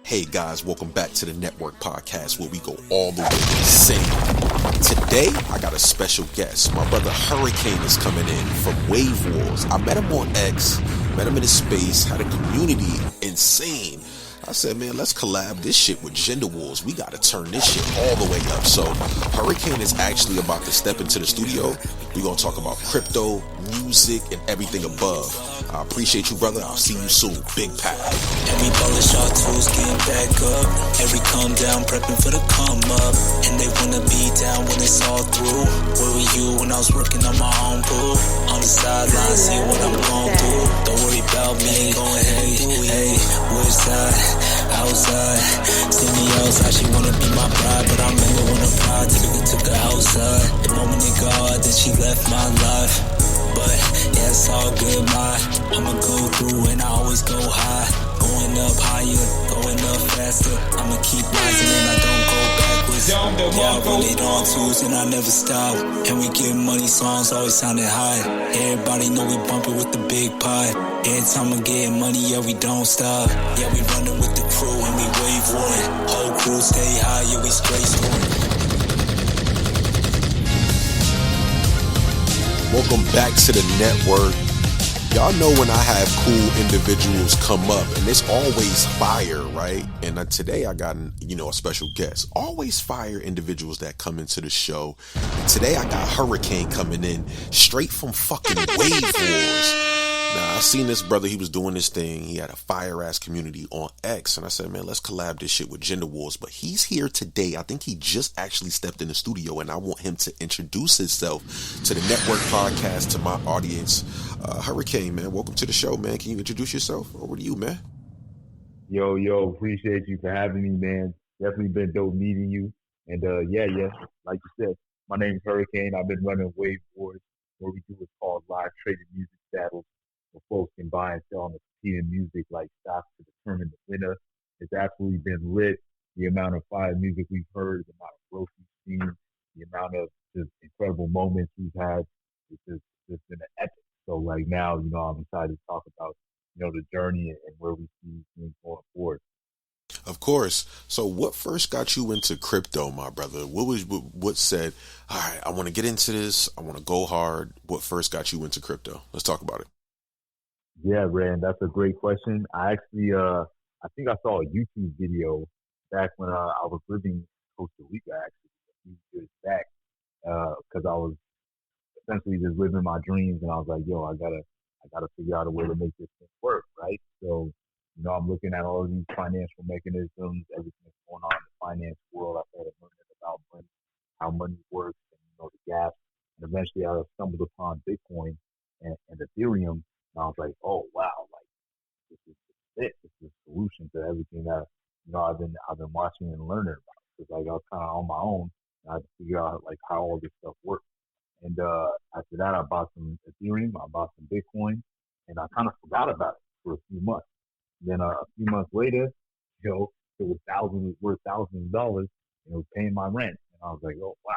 Hey guys, welcome back to the Network Podcast where we go all the way insane. Today, I got a special guest. My brother Hurricane is coming in from Wave Warz. I met him on X, met him in his space, had a community insane. I said, man, let's collab this shit with Gender Warz. We got to turn this shit all the way up. So Hurricane is actually about to step into the studio. We're going to talk about crypto, music, and everything above. I appreciate you, brother. I'll see you soon. Big pack. Every polish our tools, getting back up. Every calm down, prepping for the come up. And they want to be down when it's all through. Where were you when I was working on my own pool? On the sideline, see what I'm going through. Don't worry about me, go ahead. Hey, where's that? Outside, see me outside, she wanna be my bride, but I'm in the one of pride, took her outside, the moment in God, then she left my life, but yeah, it's all good, I'ma go through and I always go high, going up higher, going up faster, I'ma keep rising and I don't go backwards, yeah, I run it on twos and I never stop, and we get money, songs always sounding high, everybody know we bumpin' with the big pie, every time I get money, yeah, we don't stop, yeah, we running with the crew and we wave one. Whole crew stay high, yeah, we straight scoring. Welcome back to the network. Y'all know when I have cool individuals come up, and it's always fire, right? And today I got, a special guest. Always fire individuals that come into the show. And today I got Hurricane coming in straight from fucking Wave Warz. Now, I seen this brother, he was doing this thing. He had a fire-ass community on X. And I said, man, let's collab this shit with Gender Warz. But he's here today. I think he just actually stepped in the studio. And I want him to introduce himself to the Network Podcast, to my audience. Hurricane, man, welcome to the show, man. Can you introduce yourself? Over to you, man. Yo, appreciate you for having me, man. Definitely been dope meeting you. And yeah, like you said, my name is Hurricane. I've been running Wave Warz. What we do is called live traded music battles, where folks can buy and sell on the competing music like stocks to determine the winner. It's absolutely been lit. The amount of fire music we've heard, the amount of growth we've seen, the amount of just incredible moments we've had. It's just been an epic. So like now, I'm excited to talk about, the journey and where we see things going forward. Of course. So what first got you into crypto, my brother? What said, all right, I want to get into this. I want to go hard. What first got you into crypto? Let's talk about it. Yeah, Rand, that's a great question. I actually, I think I saw a YouTube video back when I was living in Costa Rica, actually, a few years back, because I was essentially just living my dreams, and I was like, yo, I gotta figure out a way to make this thing work, right? So, I'm looking at all of these financial mechanisms, everything that's going on in the finance world. I started learning about money, how money works, and the gaps. And eventually, I stumbled upon Bitcoin and Ethereum. And I was like, oh wow, like this is it. This is the solution to everything that I've been watching and learning about. Because like I was kind of on my own, and I had to figure out like how all this stuff works. And after that, I bought some Ethereum, I bought some Bitcoin, and I kind of forgot about it for a few months. Then a few months later, it was worth thousands of dollars, and it was paying my rent. And I was like, oh wow,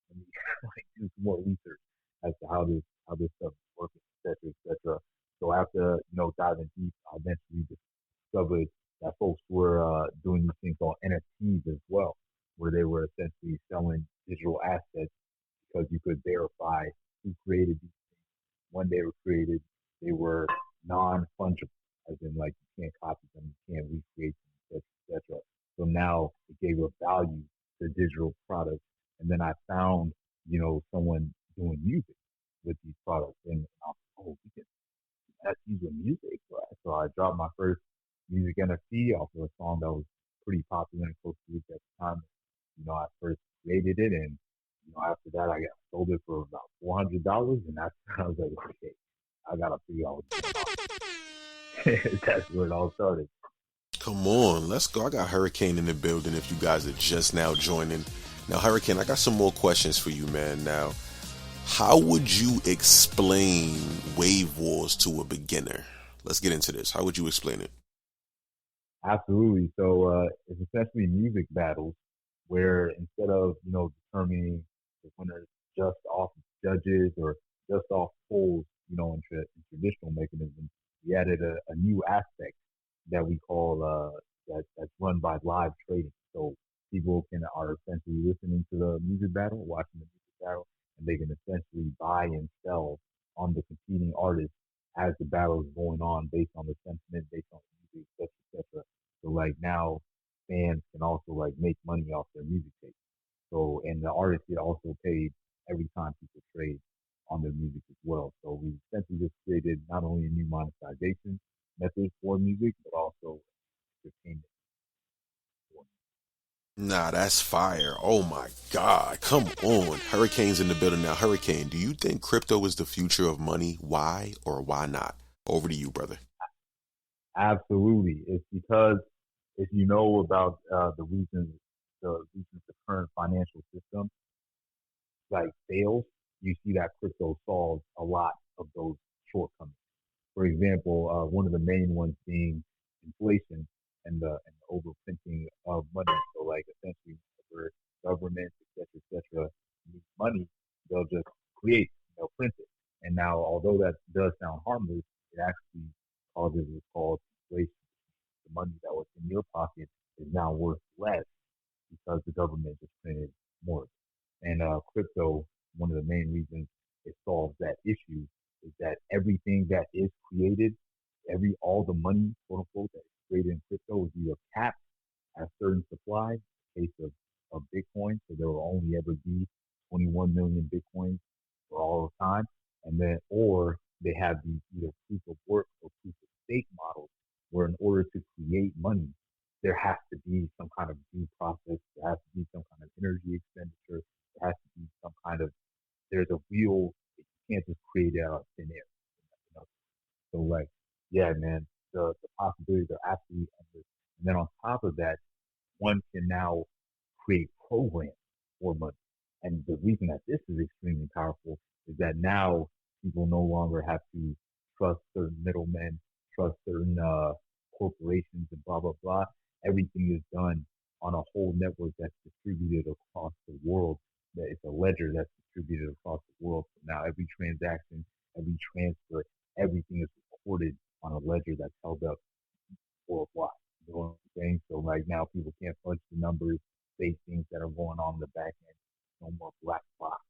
let me like do some more research as to how this stuff is working, et cetera, et cetera. So after, diving deep, I eventually discovered that folks were doing these things called NFTs as well, where they were essentially selling digital assets because you could verify who created these things. When they were created, they were non-fungible, as in like you can't copy them, you can't recreate them, et cetera. So now it gave a value to digital products. And then I found, someone doing music with these products, and I was like, oh, we can NFTs with music. So I dropped my first music NFT off of a song that was pretty popular in Costa Rica at the time. I first created it, and after that, I sold it for about $400, and that's I was like, okay, I gotta figure out that's where it all started. Come on, let's go. I got Hurricane in the building if you guys are just now joining. Now, Hurricane, I got some more questions for you, man. Now, how would you explain Wave Warz to a beginner? Let's get into this. How would you explain it? Absolutely. So it's essentially music battles where instead of, determining the winner just off judges or just off polls, in traditional mechanisms, we added a new aspect that we call that's run by live trading. So people can are essentially listening to the music battle, watching the music battle, and they can essentially buy and sell on the competing artists as the battle is going on, based on the sentiment, based on the music, etc., etc. So like now, fans can also like make money off their music tape. So, and the artists get also paid every time people trade on their music as well. So we essentially just created not only a new monetization method for music, but also entertainment for Nah, that's fire. Oh my God. Come on. Hurricane's in the building now. Hurricane, do you think crypto is the future of money? Why or why not? Over to you, brother. Absolutely. It's because if you know about the reasons the current financial system like fails, you see that crypto solves a lot of those shortcomings. For example, one of the main ones being inflation and the overprinting of money. So like essentially, whenever governments, etc., need money, they'll just create, they'll print it. And now, although that does sound harmless, it actually causes what's called inflation. The money that was in your pocket is now worth less because the government just printed more. And crypto, one of the main reasons it solves that issue is that everything that is created, all the money, quote unquote, that is created in crypto is either capped at a certain supply. In the case of Bitcoin, so there will only ever be 21 million Bitcoins for all the time, and then or they have these either proof of work or proof of stake models, where in order to create money, there has to be some kind of due process, there has to be some kind of energy expenditure, there has to be some kind of there's a real you can't just create it out of thin air. You know? So like, yeah, man, the possibilities are absolutely endless. And then on top of that, one can now create programs for money. And the reason that this is extremely powerful is that now people no longer have to trust certain middlemen, trust certain corporations, and blah blah blah. Everything is done on a whole network that's distributed across the world. That it's a ledger that's distributed across the world. So now every transaction, every transfer, everything is recorded on a ledger that's held up worldwide. You know what I'm saying? So like now people can't punch the numbers, say things that are going on in the back end. No more black box.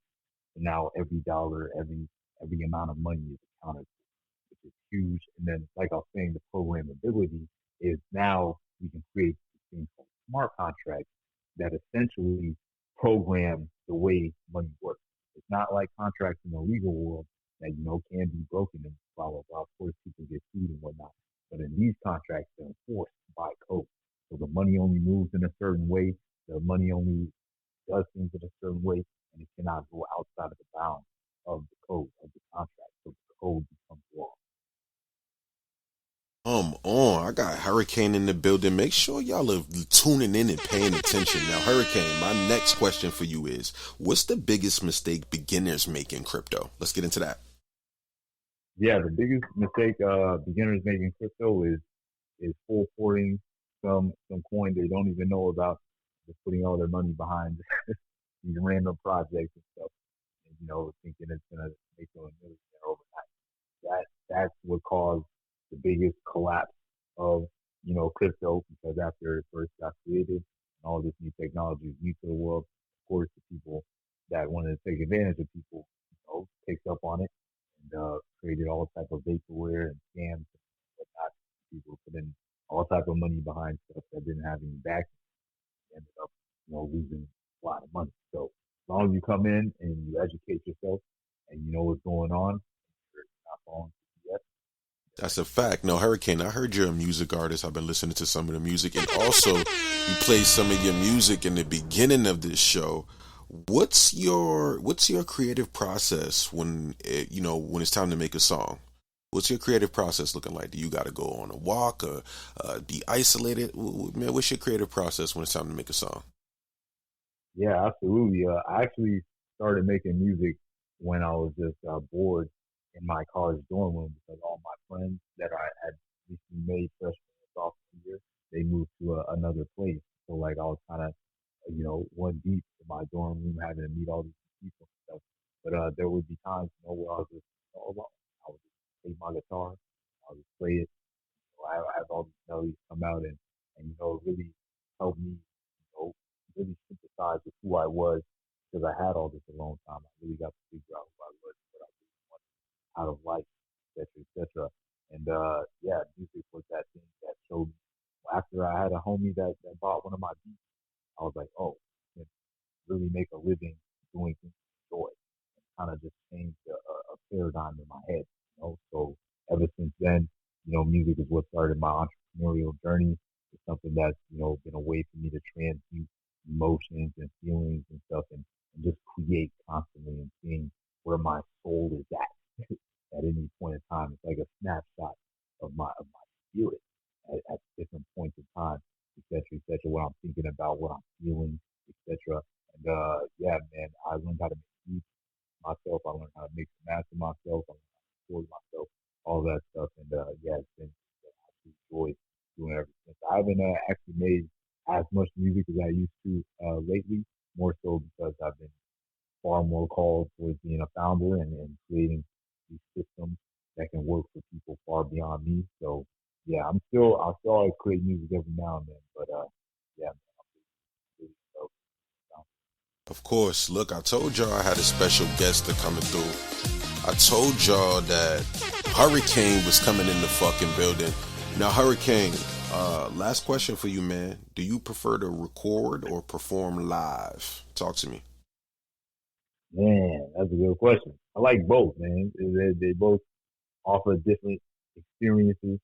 So now every dollar, every amount of money is accounted for, which is huge. And then, like I was saying, the programmability is now we can create things called smart contracts that essentially program the way money works. It's not like contracts in the legal world that can be broken and blah blah blah. Of course, people get sued and whatnot. But in these contracts, they're enforced by code. So the money only moves in a certain way. The money only does things in a certain way, and it cannot go outside of the bounds of the code of the contract. So the code becomes law. Come on. I got Hurricane in the building. Make sure y'all are tuning in and paying attention. Now, Hurricane, my next question for you is, what's the biggest mistake beginners make in crypto? Let's get into that. Yeah, the biggest mistake beginners make in crypto is full porting some coin they don't even know about, just putting all their money behind these random projects and stuff, and thinking it's gonna make them a millionaire overnight. That's what caused the biggest collapse of crypto, because after it first got created and all this new technology is new to the world, of course the people that wanted to take advantage of people, picked up on it and created all type of vaporware and scams and whatnot. People put in all type of money behind stuff that didn't have any back, ended up losing a lot of money. So as long as you come in and you educate yourself and you know what's going on, you're not falling yet. That's a fact. No, Hurricane, I heard you're a music artist. I've been listening to some of the music, and also you played some of your music in the beginning of this show. What's your creative process when it's time to make a song? What's your creative process looking like? Do you got to go on a walk or be isolated? Man, what's your creative process when it's time to make a song? Yeah, absolutely. I actually started making music when I was just bored in my college dorm room, because all my friends that I had recently made freshman and sophomore year, they moved to another place. So like I was kind of, one deep in my dorm room, having to meet all these people and stuff. But there would be times, where I was just alone. I would just take my guitar, I would just play it. I have all these melodies come out, and it really helped me, really synthesize with who I was because I had all this alone time. I really got to figure out who I was, what I really wanted out of life, etc., etc. And yeah, music was that thing that showed me. After I had a homie that bought one of my beats, I was like, oh, I can really make a living doing things with joy. Kind of just changed a paradigm in my head. So ever since then, music is what started my entrepreneurial journey. It's something that's been a way for me to transmute emotions and feelings and stuff, and just create constantly and seeing where my soul is at at any point in time. It's like a snapshot of my spirit at different points in time, etc., what I'm thinking about, what I'm feeling, etc. And yeah, man, I learned how to make beats myself. I learned how to mix and master myself. I learned how to record myself, all that stuff. And yeah, it's been an absolute joy doing everything. I haven't actually made as much music as I used to lately, more so because I've been far more called towards being a founder and creating these systems that can work for people far beyond me. So yeah, I still always create music every now and then, but yeah, man, I'm really stoked. Of course. Look, I told y'all I had a special guest to coming through. I told y'all that Hurricane was coming in the fucking building. Now, Hurricane, last question for you, man. Do you prefer to record or perform live? Talk to me. Man, that's a good question. I like both, man. They both offer different experiences.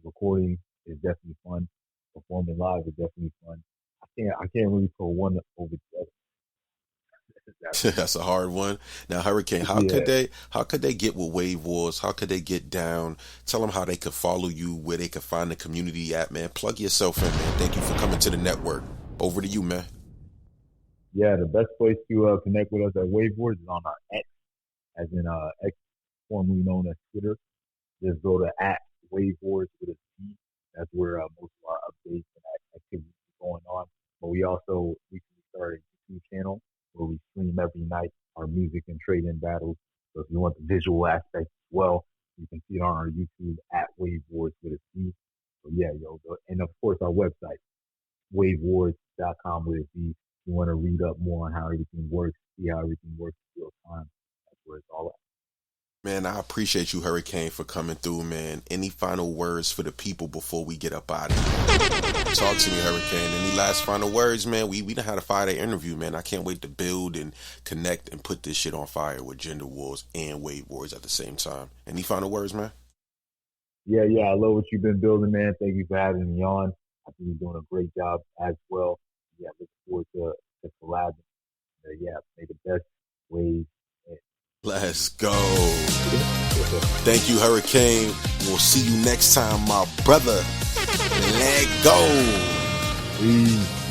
Recording is definitely fun. Performing live is definitely fun. I can't really put one over the other. That's a hard one. Now, Hurricane, how could they get with Wave Warz? How could they get down? Tell them how they could follow you, where they could find the community at, man. Plug yourself in, man. Thank you for coming to the network. Over to you, man. Yeah, the best place to connect with us at Wave Warz is on our X, as in X, formerly known as Twitter. Just go to @Wave Warz with a C. That's where most of our updates and activities are going on. But we also recently started a YouTube channel where we stream every night our music and trade-in battles. So if you want the visual aspect as well, you can see it on our YouTube @Wave Warz with a C. So yeah, and of course our website, wavewarz.com with a C. If you want to read up more on how everything works, see how everything works in real time, that's where it's all at. Man, I appreciate you, Hurricane, for coming through, man. Any final words for the people before we get up out of here? Talk to me, Hurricane. Any last final words, man? We done had a 5-day interview, man. I can't wait to build and connect and put this shit on fire with Gender Warz and Wave Warz at the same time. Any final words, man? Yeah, I love what you've been building, man. Thank you for having me on. I think you're doing a great job as well. Yeah, looking forward to collabing. Yeah, make the best waves. Let's go. Thank you, Hurricane. We'll see you next time, my brother. Let go. Peace.